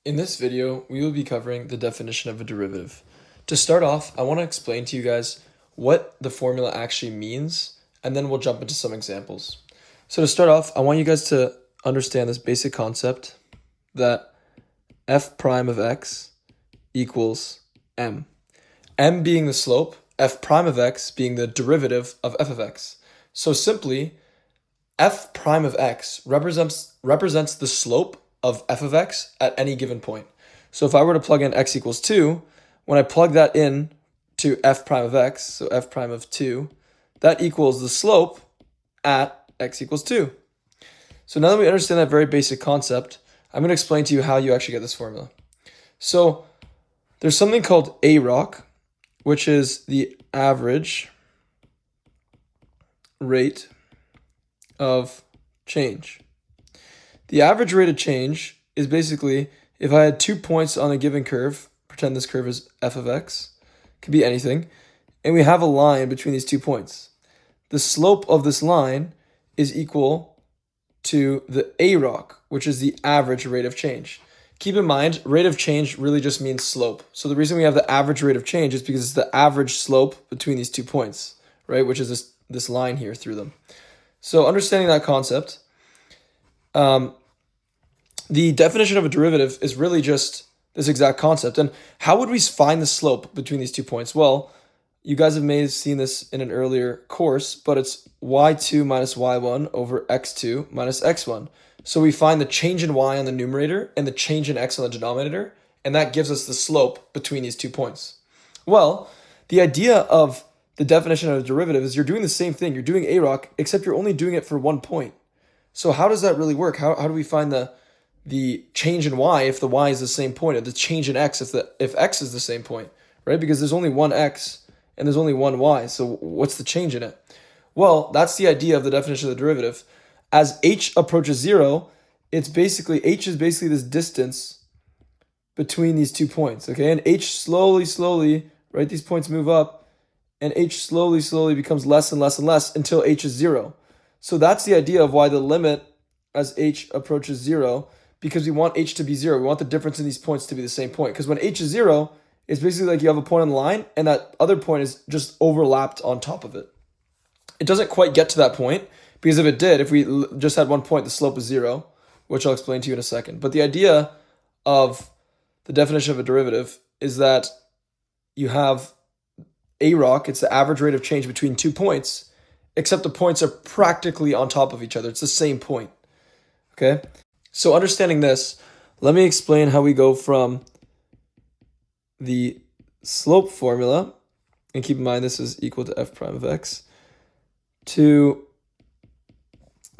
In this video, we will be covering the definition of a derivative. To start off, I want to explain to you guys what the formula actually means, and then we'll jump into some examples. So to start off, I want you guys to understand this basic concept that f prime of x equals m. M being the slope, f prime of x being the derivative of f of x. So simply, f prime of x represents the slope of f of x at any given point. So if I were to plug in x equals 2, when I plug that in to f prime of x, so f prime of 2, that equals the slope at x equals 2. So now that we understand that very basic concept, I'm going to explain to you how you actually get this formula. So there's something called AROC, which is the average rate of change. The average rate of change is basically if I had 2 points on a given curve, pretend this curve is f of x, could be anything, and we have a line between these 2 points. The slope of this line is equal to the AROC, which is the average rate of change. Keep in mind, rate of change really just means slope. So the reason we have the average rate of change is because it's the average slope between these 2 points, right? Which is this line here through them. So understanding that concept, the definition of a derivative is really just this exact concept. And how would we find the slope between these 2 points? Well, you guys may have seen this in an earlier course, but it's y2 minus y1 over x2 minus x1. So we find the change in y on the numerator and the change in x on the denominator, and that gives us the slope between these 2 points. Well, the idea of the definition of a derivative is you're doing the same thing. You're doing AROC, except you're only doing it for 1 point. So how does that really work? How do we find the change in y if the y is the same point, or the change in x if x is the same point, right? Because there's only one x and there's only one y, so what's the change in it? Well, that's the idea of the definition of the derivative. As h approaches 0, h is basically this distance between these 2 points, okay? And h slowly, right, these points move up, and h slowly becomes less and less and less until h is 0. So that's the idea of why the limit as h approaches 0, because we want h to be 0. We want the difference in these points to be the same point. Because when h is 0, it's basically like you have a point on the line, and that other point is just overlapped on top of it. It doesn't quite get to that point, because if it did, if we just had 1 point, the slope is 0, which I'll explain to you in a second. But the idea of the definition of a derivative is that you have AROC, it's the average rate of change between 2 points, except the points are practically on top of each other. It's the same point, okay? So understanding this, let me explain how we go from the slope formula, and keep in mind this is equal to f prime of x, to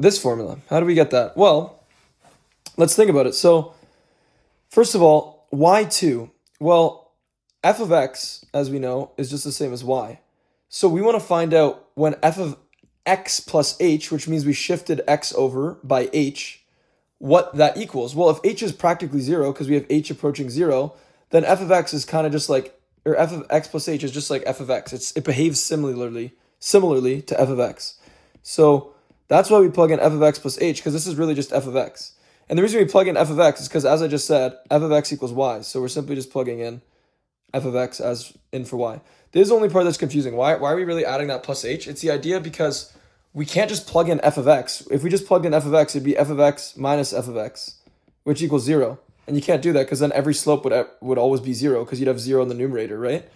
this formula. How do we get that? Well, let's think about it. So first of all, y2. Well, f of x, as we know, is just the same as y. So we want to find out when f of x plus h, which means we shifted x over by h, what that equals. Well, if h is practically 0, because we have h approaching 0, then f of x is kind of just like, or f of x plus h is just like f of x. It behaves similarly to f of x. So that's why we plug in f of x plus h, because this is really just f of x. And the reason we plug in f of x is because, as I just said, f of x equals y. So we're simply just plugging in f of x as in for y. This is the only part that's confusing. Why are we really adding that plus h? It's the idea because we can't just plug in f of x. If we just plugged in f of x, it'd be f of x minus f of x, which equals 0. And you can't do that because then every slope would always be 0 because you'd have 0 in the numerator, right?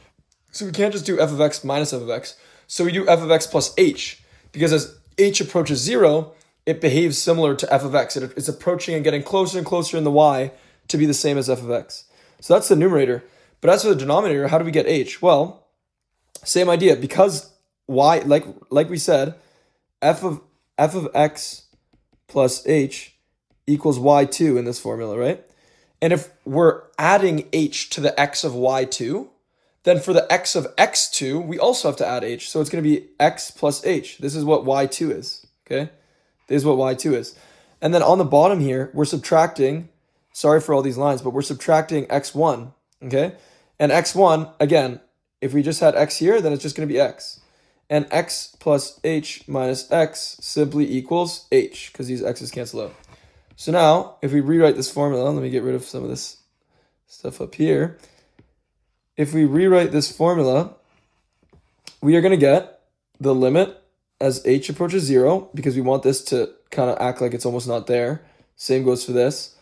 So we can't just do f of x minus f of x. So we do f of x plus h, because as h approaches 0, it behaves similar to f of x. It's approaching and getting closer and closer in the y to be the same as f of x. So that's the numerator. But as for the denominator, how do we get h? Well, same idea, because y, like we said, f of x plus h equals y2 in this formula, right? And if we're adding h to the x of y2, then for the x of x2, we also have to add h. So it's going to be x plus h. This is what y2 is, okay? This is what y2 is. And then on the bottom here, we're subtracting, sorry for all these lines, but we're subtracting x1, okay? And x1, again, if we just had x here, then it's just going to be x. And x plus h minus x simply equals h, because these x's cancel out. So now, if we rewrite this formula, let me get rid of some of this stuff up here. If we rewrite this formula, we are going to get the limit as h approaches 0, because we want this to kind of act like it's almost not there. Same goes for this.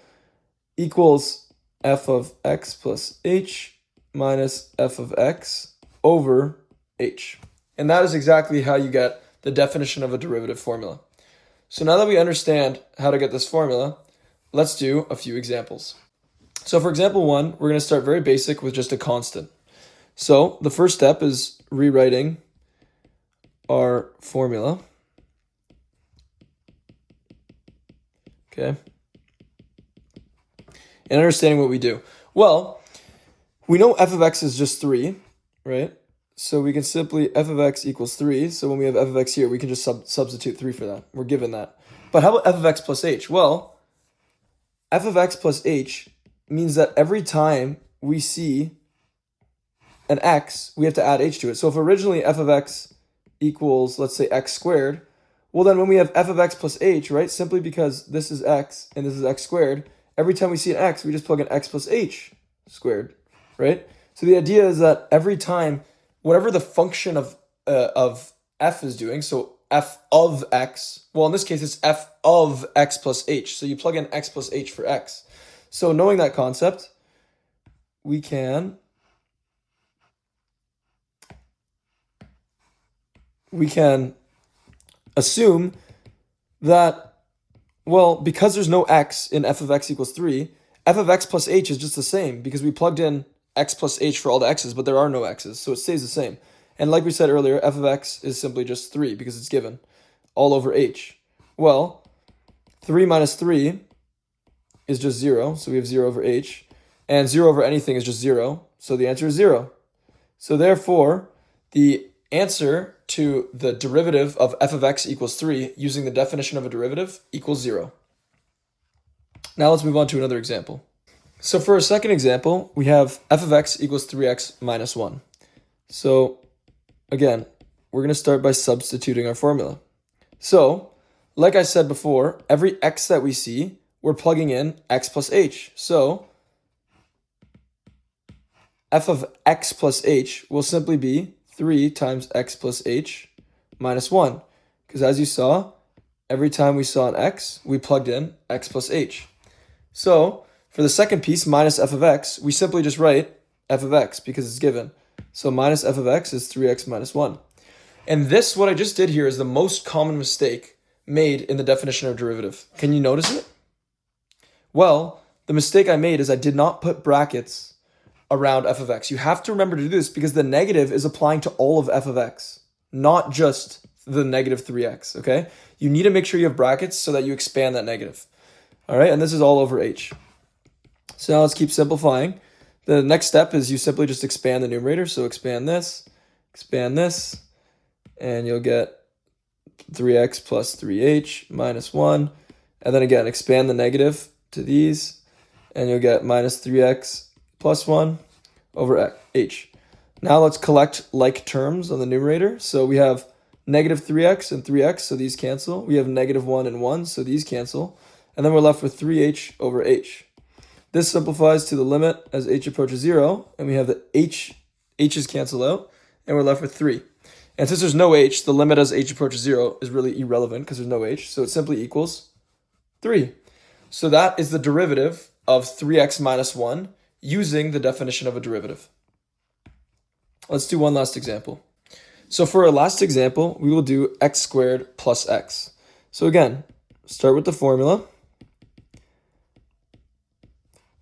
Equals f of x plus h minus f of x over h. And that is exactly how you get the definition of a derivative formula. So now that we understand how to get this formula, let's do a few examples. So for example 1, we're going to start very basic with just a constant. So the first step is rewriting our formula. Okay. And understanding what we do. Well, we know f of x is just 3, right? So we can simply f of x equals 3. So when we have f of x here, we can just substitute 3 for that. We're given that. But how about f of x plus h? Well, f of x plus h means that every time we see an x, we have to add h to it. So if originally f of x equals, let's say, x squared, well then when we have f of x plus h, right, simply because this is x and this is x squared, every time we see an x, we just plug in x plus h squared, right? So the idea is that every time, whatever the function of f is doing, so f of x, well in this case it's f of x plus h, so you plug in x plus h for x. So knowing that concept, we can assume that, well, because there's no x in f of x equals 3, f of x plus h is just the same because we plugged in x plus h for all the x's, but there are no x's, so it stays the same. And like we said earlier, f of x is simply just 3 because it's given all over h. Well, 3 minus 3 is just 0, so we have 0 over h, and 0 over anything is just 0, so the answer is 0. So therefore, the answer to the derivative of f of x equals 3 using the definition of a derivative equals 0. Now let's move on to another example. So for a second example, we have f of x equals 3x minus 1. So again, we're going to start by substituting our formula. So, like I said before, every x that we see, we're plugging in x plus h. So f of x plus h will simply be 3 times x plus h minus 1. Because as you saw, every time we saw an x, we plugged in x plus h. So for the second piece, minus f of x, we simply just write f of x because it's given. So minus f of x is 3x minus 1. And this, what I just did here, is the most common mistake made in the definition of derivative. Can you notice it? Well, the mistake I made is I did not put brackets around f of x. You have to remember to do this because the negative is applying to all of f of x, not just the negative 3x, okay? You need to make sure you have brackets so that you expand that negative. All right, and this is all over h. So now let's keep simplifying. The next step is you simply just expand the numerator. So expand this, and you'll get 3x plus 3h minus 1. And then again, expand the negative to these, and you'll get minus 3x plus 1 over h. Now let's collect like terms on the numerator. So we have negative 3x and 3x, so these cancel. We have negative 1 and 1, so these cancel. And then we're left with 3h over h. This simplifies to the limit as h approaches 0, and we have the h's cancel out, and we're left with 3. And since there's no h, the limit as h approaches 0 is really irrelevant because there's no h, so it simply equals 3. So that is the derivative of 3x minus 1 using the definition of a derivative. Let's do one last example. So for our last example, we will do x squared plus x. So again, start with the formula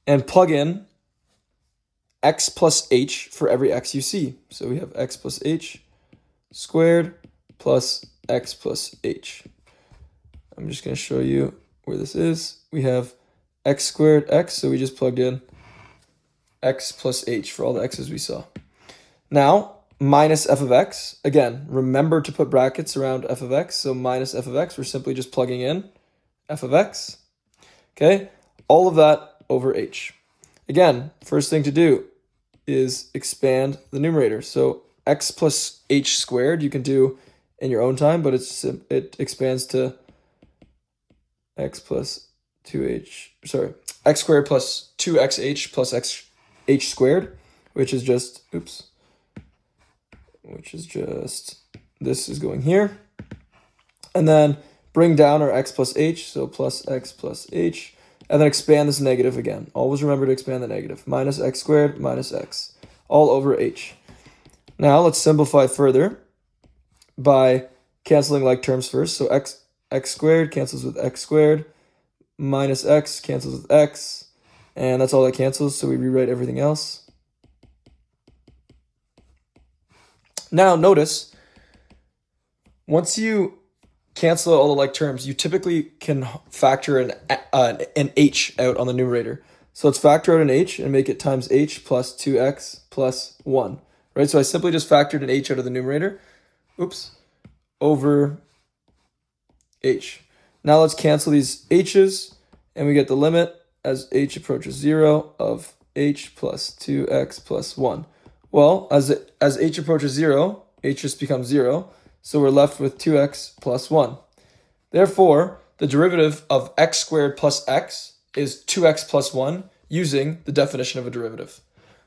and plug in x plus h for every x you see. So we have x plus h squared plus x plus h. I'm just going to show you where this is. We have x squared x, so we just plugged in x plus h for all the x's we saw. Now, minus f of x. Again, remember to put brackets around f of x. So minus f of x, we're simply just plugging in f of x. Okay, all of that over h. Again, first thing to do is expand the numerator. So x plus h squared you can do in your own time, but it expands to x plus 2h, sorry, x squared plus 2xh plus x h squared, which is just, this is going here. And then bring down our x plus h, so plus x plus h, and then expand this negative again. Always remember to expand the negative. Minus x squared minus x, all over h. Now let's simplify further by canceling like terms first. So x squared cancels with x squared, minus x cancels with x, and that's all that cancels, so we rewrite everything else. Now notice, once you cancel out all the like terms, you typically can factor an h out on the numerator. So let's factor out an h and make it times h plus 2x plus 1. Right? So I simply just factored an h out of the numerator. Over h. Now let's cancel these h's, and we get the limit as h approaches 0 of h plus 2x plus 1. Well, as h approaches 0, h just becomes 0, so we're left with 2x plus 1. Therefore, the derivative of x squared plus x is 2x plus 1 using the definition of a derivative.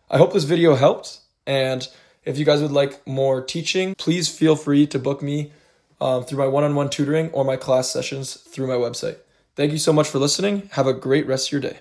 I hope this video helped, and if you guys would like more teaching, please feel free to book me through my one-on-one tutoring or my class sessions through my website. Thank you so much for listening. Have a great rest of your day.